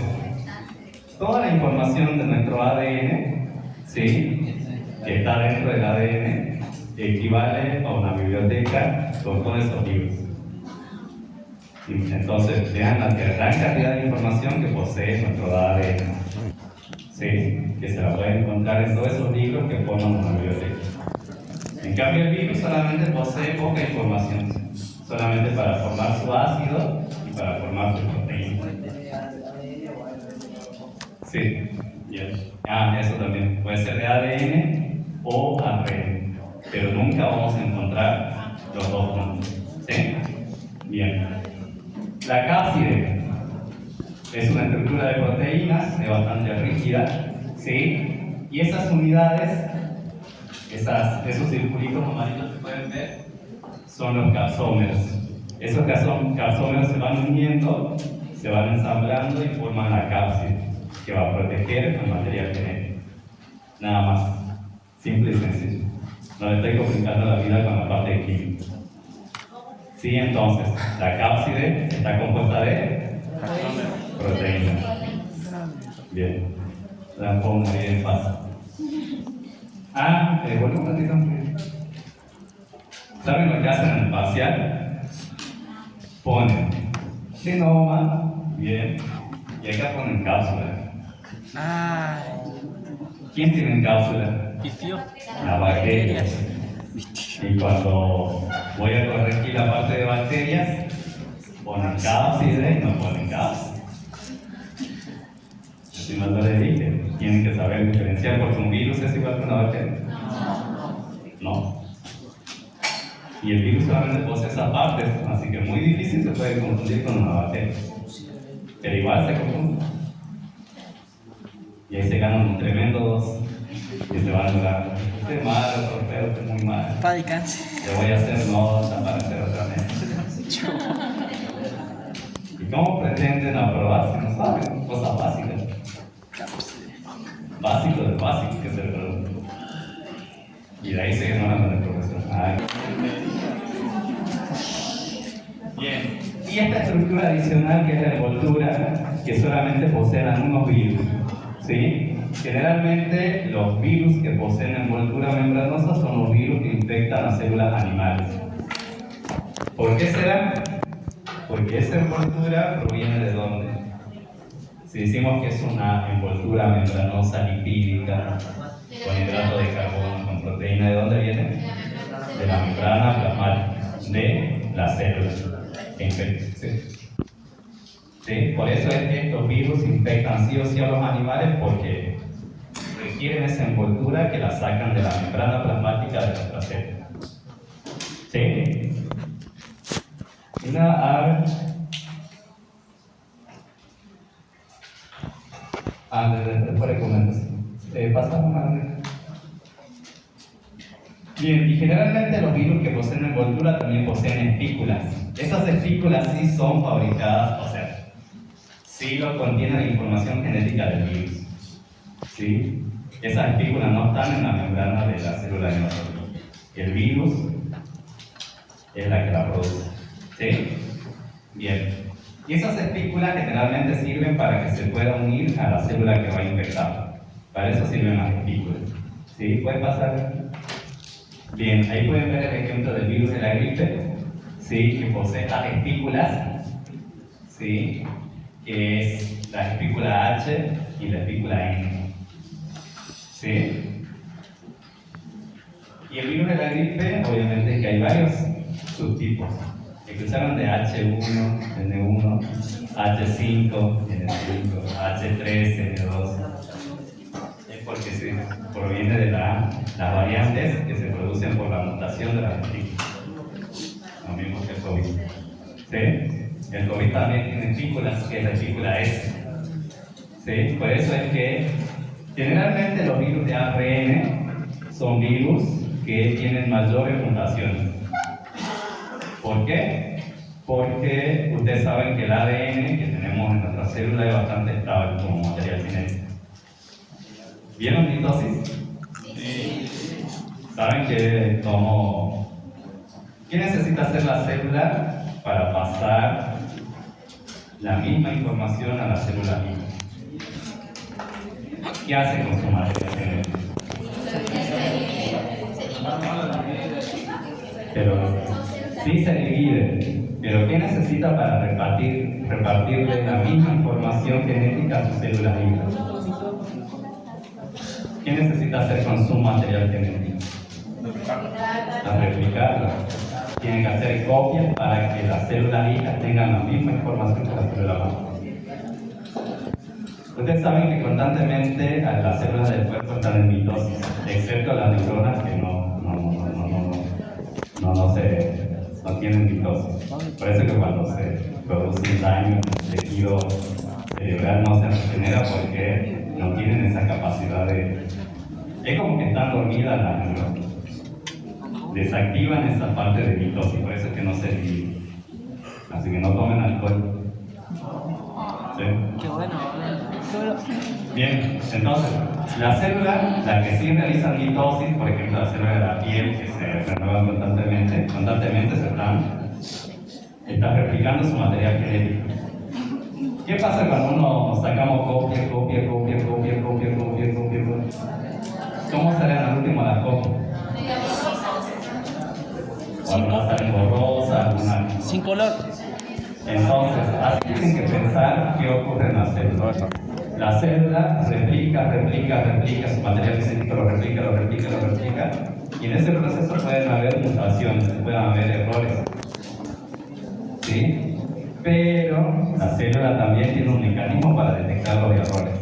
toda la información de nuestro ADN, ¿sí? Que está dentro del ADN, equivale a una biblioteca con todos esos libros. Entonces, vean la gran cantidad de información que posee nuestro ADN. Sí, que se la puede encontrar en todos esos libros que forman una biblioteca. En cambio, el virus solamente posee poca información, solamente para formar su ácido y para formar su proteína. Sí, bien. Eso también puede ser de ADN o ARN, pero nunca vamos a encontrar los dos juntos. ¿Sí? Bien. La cápside es una estructura de proteínas, es bastante rígida, ¿sí? Y esas unidades, esos circulitos amarillos que pueden ver, son los capsómeros. Esos capsómeros se van uniendo, se van ensamblando y forman la cápside, que va a proteger el material genético. Nada más, simple y sencillo. No le estoy complicando la vida con la parte de química. Sí, entonces, la cápside está compuesta de proteínas. Bien, la pongo muy bien fácil. Vuelvo un ratito. ¿Saben lo que hacen en el parcial? Ponen genoma, bien, y acá ponen cápsula. ¿Quién tiene cápsula? La bacteria. Y cuando voy a corregir la parte de bacterias, ponen cápside y no ponen cápside. Si no le dije, tienen que saber diferenciar porque un virus es igual que una bacteria. No. Y el virus solamente posee esas partes, así que muy difícil se puede confundir con una bacteria. ¿Ok? pero igual se confunde. Y ahí se ganan tremendos que se van a lograr. Usted es malo, trofeo, usted es muy malo. Para el cáncer. Le voy a hacer nota para hacer otra vez. ¿Y cómo pretenden aprobar si no saben? Cosas básicas. Básico del básico que es el producto. Y de ahí se ignoran del profesor. Ay. Bien. Y esta estructura adicional que es la envoltura, que solamente poseen algunos virus. ¿Sí? Generalmente los virus que poseen envoltura membranosa son los virus que infectan a células animales. ¿Por qué será? Porque esa envoltura proviene de dónde. Si decimos que es una envoltura membranosa lipídica, con hidrato de carbono, con proteína, ¿de dónde viene? De la membrana plasmática, de la célula que infecta. ¿Sí? Por eso es que estos virus infectan sí o sí a los animales, porque requieren esa envoltura que la sacan de la membrana plasmática de nuestra célula. ¿Sí? Y nada, a ver. Después de comentar. Pasamos a la. Bien, y generalmente los virus que poseen envoltura también poseen espículas. Esas espículas sí son fabricadas, o sea, sí lo contiene la información genética del virus. ¿Sí? Esas espículas no están en la membrana de la célula de nosotros. El virus es la que la produce. ¿Sí? Bien. Y esas espículas generalmente sirven para que se pueda unir a la célula que va a infectar. Para eso sirven las espículas. ¿Sí? ¿Puede pasar? Bien, ahí pueden ver el ejemplo del virus de la gripe. ¿Sí? Que posee las espículas. ¿Sí? Que es la espícula H y la espícula N. ¿Sí? Y el virus de la gripe, obviamente es que hay varios subtipos. Escucharon de H1, N1, H5, N5, H3, N2. Es porque se proviene de las variantes que se producen por la mutación de las espículas. Lo mismo que el COVID. ¿Sí? El COVID también tiene espículas, que es la espícula S. ¿Sí? Por eso es que generalmente los virus de ARN son virus que tienen mayores mutaciones. ¿Por qué? Porque ustedes saben que el ADN que tenemos en nuestra célula es bastante estable como material genético. ¿Vieron mitosis? Sí. ¿Saben que qué necesita hacer la célula para pasar la misma información a la célula misma? ¿Qué hace con su material genético? Pero sí se divide, pero ¿qué necesita para repartirle la misma información genética a sus células hijas? ¿Qué necesita hacer con su material genético? Replicarla. Tienen que hacer copias para que las células hijas tengan la misma información que la célula madre. Ustedes saben que constantemente las células del cuerpo están en mitosis, excepto las neuronas que no tienen mitosis. Por eso que cuando se produce un daño en el tejido cerebral no se regenera, porque no tienen esa capacidad de... Es como que están dormidas las neuronas. Desactivan esa parte de mitosis, por eso es que no se dividen. Así que no tomen alcohol. ¿Sí? Qué bueno. Bien, entonces, la célula, la que sí realiza mitosis, por ejemplo, la célula de la piel, que se renueva constantemente se está replicando su material genético. ¿Qué pasa cuando uno sacamos copia? ¿Cómo salen al último las copias? Algunas salen borrosas, algunas... Sin color. Entonces, así tienen que pensar qué ocurre en la célula. La célula replica, su material genético lo replica, y en ese proceso pueden haber mutaciones, pueden haber errores. ¿Sí? Pero la célula también tiene un mecanismo para detectar los errores.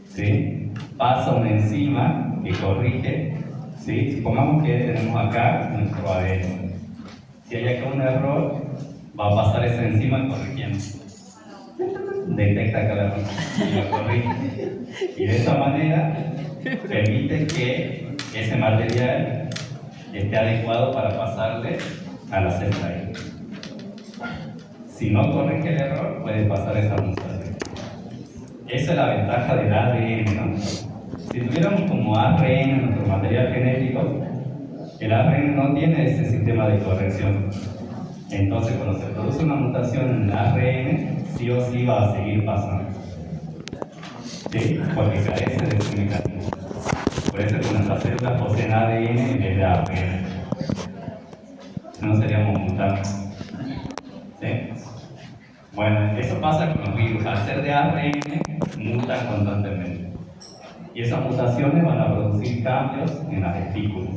¿Sí? Pasa una enzima que corrige. ¿Sí? Supongamos que tenemos acá nuestro ADN. Si hay acá un error, va a pasar esa enzima corrigiendo. detecta cada uno y lo corrige. Y de esa manera permite que ese material esté adecuado para pasarle a la celda ahí. Si no corrige el error, puede pasar esa mutación. Esa es la ventaja del ADN, ¿no? Si tuviéramos como ARN nuestro material genético, el ARN no tiene ese sistema de corrección. Entonces, cuando se produce una mutación en el ARN, sí o sí va a seguir pasando. ¿Sí? Porque carece de ese mecanismo. Por eso que nuestras células poseen ADN en vez de ARN. No seríamos mutantes. ¿Sí? Bueno, eso pasa con los virus. Al ser de ARN, mutan constantemente. Y esas mutaciones van a producir cambios en las espículas.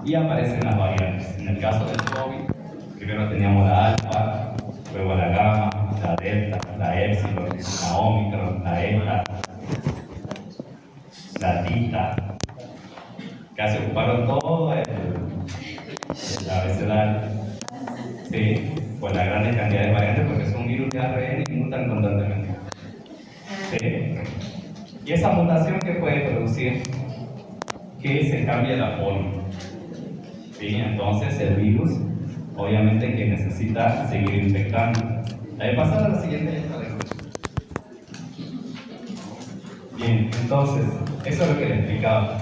Y aparecen las variantes. En el caso del COVID, primero teníamos la alfa, luego la gamma, la delta, la epsilon, la omicron, la eta, la tita. Casi ocuparon todo el abecedario. Sí, por la gran cantidad de variantes, porque son virus de ARN y mutan constantemente. ¿Sí? Y esa mutación que puede producir que se cambie la forma. ¿Sí? Entonces el virus, obviamente que necesita seguir infectando. Pasar a la siguiente. Bien, entonces, eso es lo que le explicaba.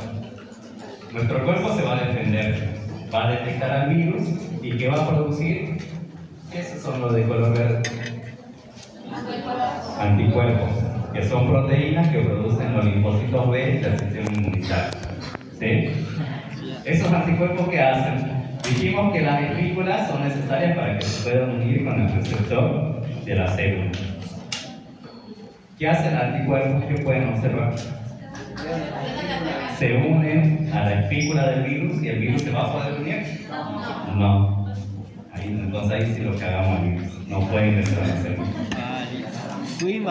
Nuestro cuerpo se va a defender, va a detectar al virus y ¿qué va a producir? Esos son los de color verde. Anticuerpos, que son proteínas que producen los linfocitos B del sistema inmunitario. ¿Sí? Esos anticuerpos que hacen, dijimos que las espículas son necesarias para que se puedan unir con el receptor de la célula. ¿Qué hacen los anticuerpos? ¿Qué pueden observar? Se unen a la espícula del virus y el virus se va a poder unir. No. Entonces ahí sí lo cagamos al virus. No puede ingresar a la célula.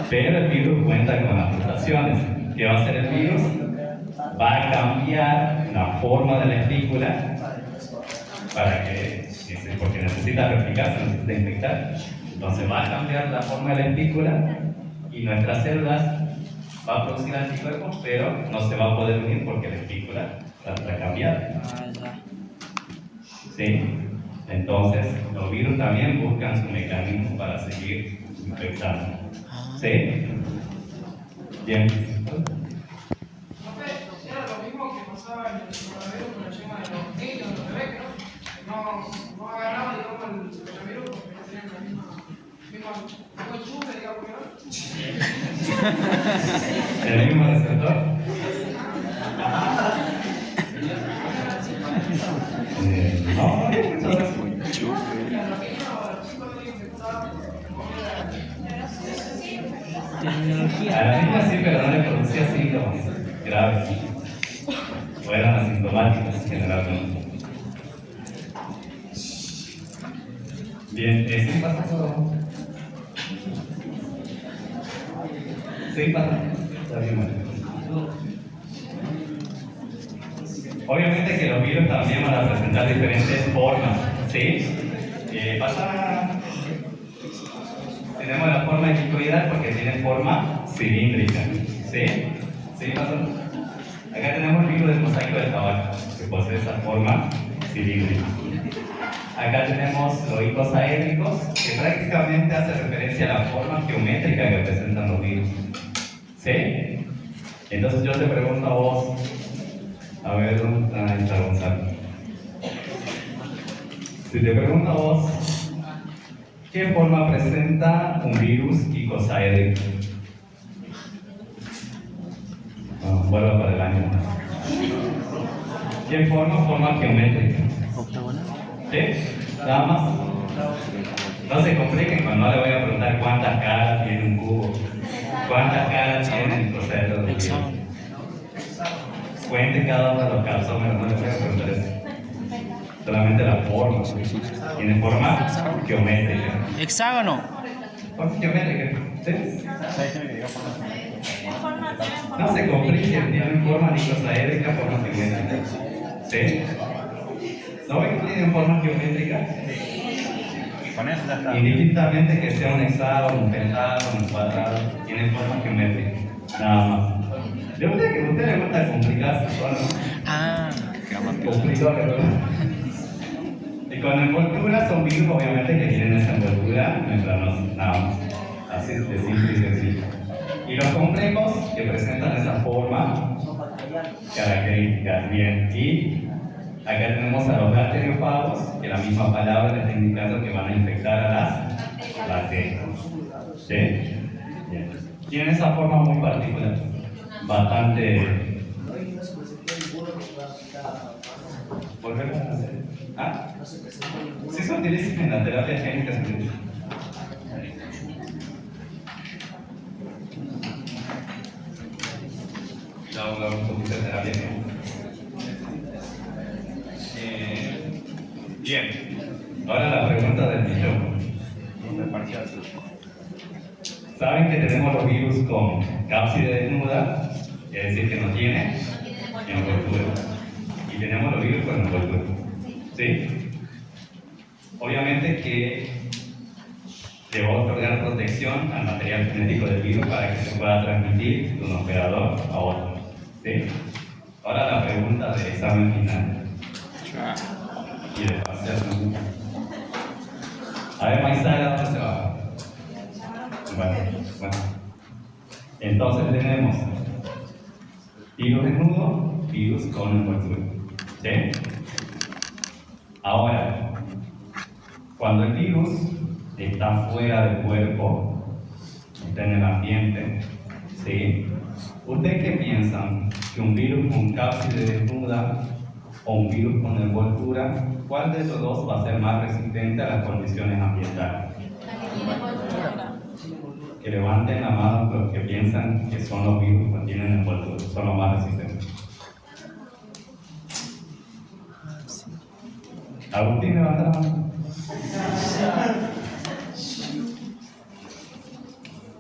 Pero el virus cuenta con las mutaciones. ¿Qué va a hacer el virus? Va a cambiar la forma de la espícula para que, porque necesita replicarse, necesita infectar. Entonces va a cambiar la forma de la espícula y nuestras células va a producir anticuerpos, pero no se va a poder unir porque la espícula está cambiada. ¿Sí? Entonces, los virus también buscan su mecanismo para seguir infectando. ¿Sí? Bien. Era lo mismo que pasaba en el coronavirus con el tema de los niños, los bebés, no agarraban, digamos, el coronavirus porque no tenían la misma enchufe, digamos, ¿no? ¿El mismo receptor? No, a la niña sí, pero no le producía síntomas graves. O eran asintomáticos generalmente. Bien, ¿sí pasa todo? ¿Sí pasa? Está bien, vale. Obviamente que los virus también van a presentar diferentes formas, ¿sí? Tenemos la forma helicoidal porque tiene forma cilíndrica, ¿sí? ¿Sí pasa? Acá tenemos el virus del mosaico del tabaco, que posee esa forma cilíndrica. Acá tenemos los icosaédricos, que prácticamente hace referencia a la forma geométrica que presentan los virus, ¿sí? Entonces yo te pregunto a vos, a ver, ¿dónde está Gonzalo? Si te pregunto a vos, ¿qué forma presenta un virus icosaédrico? Vuelvo para el año. ¿Qué forma? Forma geométrica. ¿Sí? ¿Nada más? No se compliquen cuando le voy a preguntar cuántas caras tiene un cubo. ¿Cuántas caras tiene el icosaedro del virus? Cuente cada uno de los calzómeros, no les voy a preguntar eso. Solamente la forma. Tiene forma geométrica. Hexágono. Forma geométrica. ¿Sí? No se compliquen, tienen forma icosaédrica, forma geométrica. ¿Sí? ¿No ven que tienen forma geométrica? Con eso ya está. Indistintamente que sea un hexágono, un pentágono, un cuadrado, tiene forma geométrica, nada más. De usted que a usted le gusta complicarse, ¿no? Ah, qué más. Complicado, ¿verdad? Y con envoltura son virus, obviamente, que tienen esa envoltura membranosa, nada más. Así de simple y sencillo. Y los complejos que presentan esa forma característica, bien. Y acá tenemos a los bacteriófagos, que la misma palabra les está indicando que van a infectar a las bacterias. ¿Sí? Bien. Tienen esa forma muy particular, bastante. ¿Volvemos a hacer? ¿Ah? Sí se utiliza en la terapia génica. Ya vamos a hablar un poquito de terapia génica. Bien, ahora la pregunta del millón. ¿Saben que tenemos los virus con cápside desnuda? Es decir, que no tiene envoltura. Y tenemos los virus con envoltura. ¿Sí? Obviamente que debo otorgar protección al material genético del virus para que se pueda transmitir de un operador a otro. ¿Sí? Ahora la pregunta del examen final. Y de parcial. A ver, Maizara, ¿dónde se va? Bueno. Entonces tenemos virus desnudo, virus con envoltura. ¿Sí? Ahora, cuando el virus está fuera del cuerpo, está en el ambiente, ¿sí? ¿Ustedes qué piensan? ¿Que un virus con cápside desnuda o un virus con envoltura, cuál de los dos va a ser más resistente a las condiciones ambientales? Que levanten la mano los que piensan que son los virus que tienen envoltura, son los más resistentes. Agustín, levanta la mano.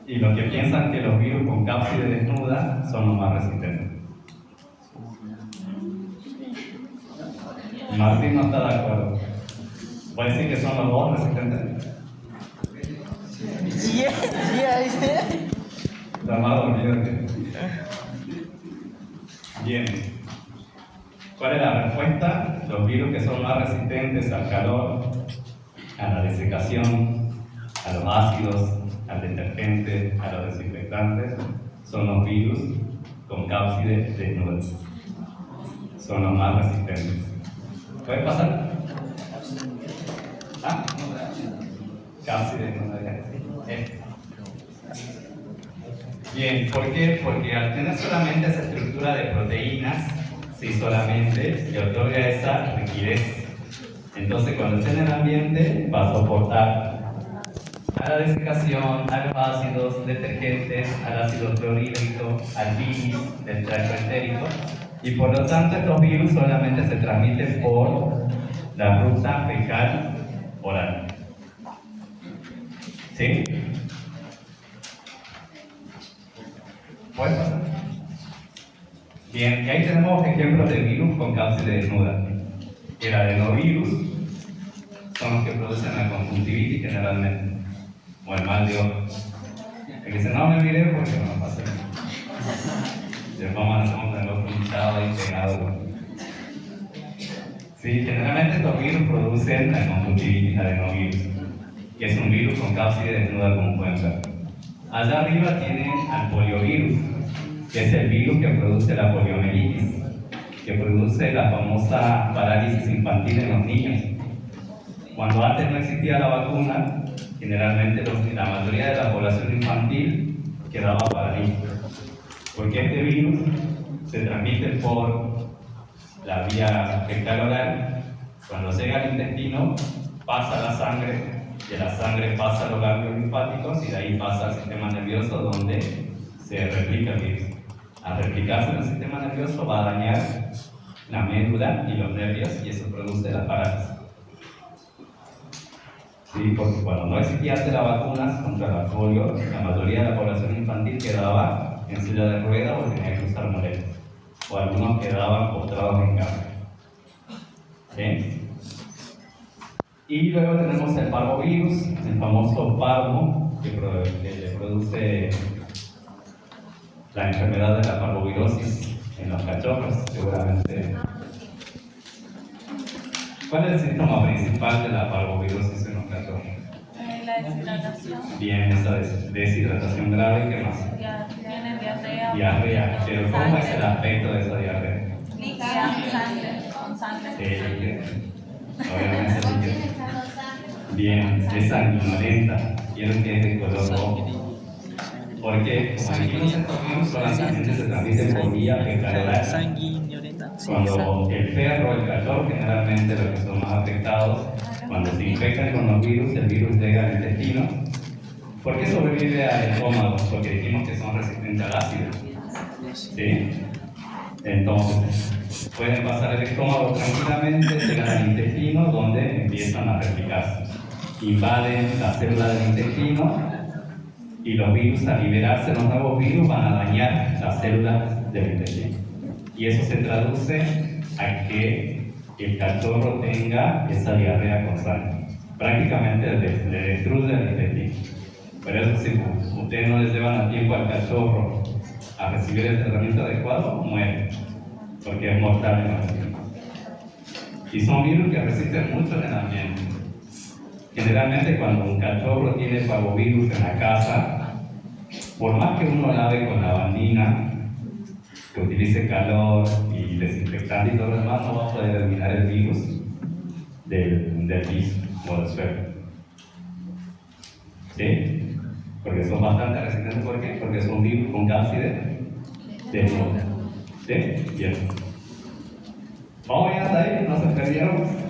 Y los que piensan que los virus con cápside desnuda son los más resistentes. Martín no está de acuerdo. ¿Va a decir que son los dos resistentes? Está más dormido que... Bien. ¿Cuál es la respuesta? Los virus que son más resistentes al calor, a la desecación, a los ácidos, al detergente, a los desinfectantes, son los virus con cápside desnuda. Son los más resistentes. ¿Puede pasar? ¿Ah? Cápside desnuda. Bien, ¿por qué? Porque al tener solamente esa estructura de proteínas, sí, solamente le otorga esa rigidez. Entonces, cuando esté en el ambiente, va a soportar a la desecación, a los ácidos, detergentes, al ácido clorhídrico, al bilis del tracto entérico, y por lo tanto estos virus solamente se transmiten por la ruta fecal oral. ¿Sí? ¿Puede pasar? Bien, y ahí tenemos ejemplos de virus con cápside desnuda. El adenovirus son los que producen la conjuntivitis generalmente, o el mal de ojo. El que dice, no me mire porque no me pasa. Después vamos a hacer un ojo hinchado y pegado. Sí, generalmente estos virus producen la conjuntivitis adenovirus, que es un virus con cápside desnuda, como pueden ver. Allá arriba tienen al poliovirus, que es el virus que produce la poliomielitis, que produce la famosa parálisis infantil en los niños. Cuando antes no existía la vacuna, generalmente la mayoría de la población infantil quedaba paralítica, porque este virus se transmite por la vía fecal oral. Cuando llega al intestino, pasa a la sangre, de la sangre pasa a los ganglios linfáticos y de ahí pasa al sistema nervioso, donde se replica el virus. Al replicarse en el sistema nervioso va a dañar la médula y los nervios, y eso produce la parálisis. Sí, porque cuando no existían las vacunas contra la polio, la mayoría de la población infantil quedaba en silla de ruedas o tenía que usar muletas, o algunos quedaban postrados en cama. ¿Sí? Y luego tenemos el parvovirus, el famoso parvo, que le produce la enfermedad de la parvovirosis en los cachorros, seguramente. ¿Cuál es el síntoma principal de la parvovirosis en los cachorros? La deshidratación. Bien, esa deshidratación grave, ¿qué más? Ya tiene diarrea. Diarrea, pero ¿cómo es el aspecto de esa diarrea? Líquida, sangre, con sangre. Obviamente líquida. Bien, es sanguinolenta. Quiero que es de color rojo. Porque como dijimos, estos virus solamente se transmiten por vía fecal-oral. Sanguinolenta. Cuando el perro, el cachorro, generalmente los que son más afectados, cuando se infectan con los virus, el virus llega al intestino. ¿Por qué sobrevive al estómago? Porque dijimos que son resistentes al ácido. ¿Sí? Entonces, pueden pasar el estómago tranquilamente, llegan al intestino, donde empiezan a replicarse. Invaden la célula del intestino y los virus, al liberarse los nuevos virus, van a dañar las células del intestino. Y eso se traduce a que el cachorro tenga esa diarrea con sangre. Prácticamente le destruye el intestino. Por eso, si ustedes no le llevan a tiempo al cachorro a recibir el tratamiento adecuado, muere, porque es mortal en el ambiente. Y son virus que resisten mucho en el ambiente. Generalmente, cuando un cachorro tiene parvovirus en la casa, por más que uno lave con lavandina, que utilice calor y desinfectante y todo lo demás, no va a poder eliminar el virus del piso o del suelo. ¿Sí? Porque son bastante resistentes. ¿Por qué? Porque son virus con cápside de flor. ¿Sí? Bien. ¿Vamos bien hasta ahí? ¿No se perdieron?